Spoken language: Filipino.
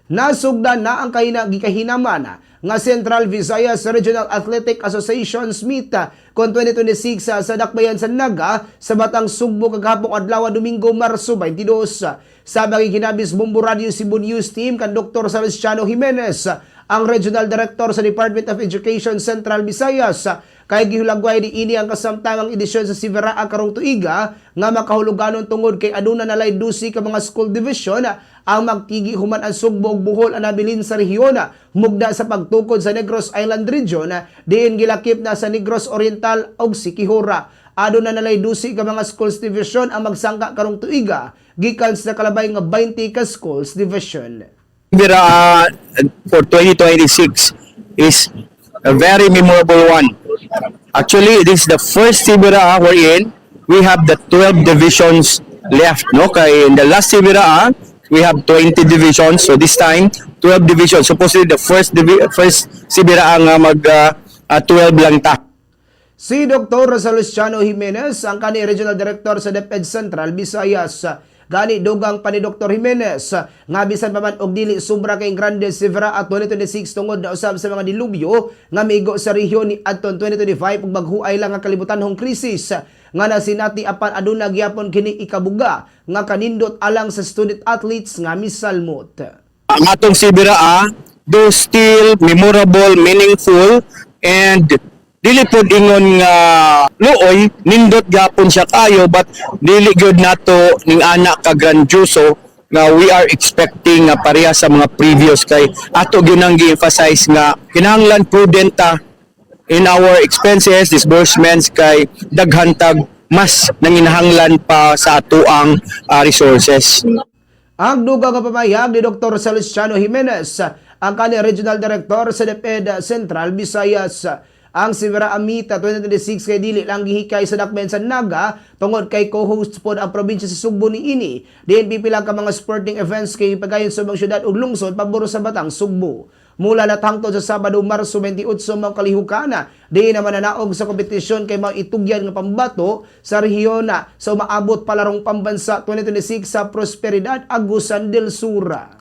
Nasugdan na ang gikahinaman nga Central Visayas Regional Athletic Association Meet kon 2026 sa dakbayan sa Naga sa Batang Sugbo kagahapon adlaw Domingo Marso 22. Sa giginabis Bombo Radio Cebu News Team kan Dr. Salesiano Jimenez, ang Regional Director sa Department of Education Central Visayas, kay gihulagway di ini ang kasamtangang edisyon sa Siveraa karong tuiga nga makahuluganon tungod kay aduna nalay 12 ka mga school division ang magtigi human ang Sugbo ug Bohol ang nabilin sa rehiyon mugda sa pagtukod sa Negros Island Region diin gilakip na sa Negros Oriental ug Siquijora. Aduna nalay 12 ka mga schools division ang magsangka karong tuiga gikan sa kalabay nga 20 ka schools division. For 2026 is a very memorable one. Actually, this is the first Siveraa we're in. We have the 12 divisions left, no? Kaya in the last Siveraa, we have 20 divisions. So this time, 12 divisions. Supposedly the first Siveraa nga mag 12 lang ta. Si Dr. Salesiano Jimenez, ang kani Regional Director sa DepEd Central Visayas. Gani dugang pa ni Dr. Jimenez nga bisan pa man og dili sobra kay grande Siveraa at 2026 tungod na usab sa mga dilubyo nga migo sa rehiyon ni adton 2025 ug maghuay lang nga kalibutanhong krisis nga nasinati apan aduna gyapon kini ikabuga nga kanindot alang sa student athletes nga misalmot. Ang atong Siveraa do still memorable, meaningful, and dili pod ingon nga luoy nindot gapon siya kayo, but dili gyud nato ning anak ka grandioso nga we are expecting nga pareha sa mga previous kay ato gyud nang gi-emphasize nga kinahanglan prudent in our expenses, disbursements kay daghan tag mas nanginahanglan pa sa atoang resources. Ang dugang nga pamayag ni Dr. Salesiano Jimenez, ang kani Regional Director sa DepEd Central Visayas. Ang Siveraa Meet 2026 kay dili lang gihikay sa dakbayan sa Naga tungod kay co-host pod ang probinsya sa Sugbo niini. Diin pipila ka mga sporting events kay pagayon sa mga syudad ug lungsod pabor sa Batang Sugbo. Mula na hangtod sa Sabado Marso 28 mga kalihukana, diin naman nanaog sa kompetisyon kay mga itugyan nga pambato sa rehiyon sa umaabot palarong pambansa 2026 sa Prosperidad, Agusan del Sur.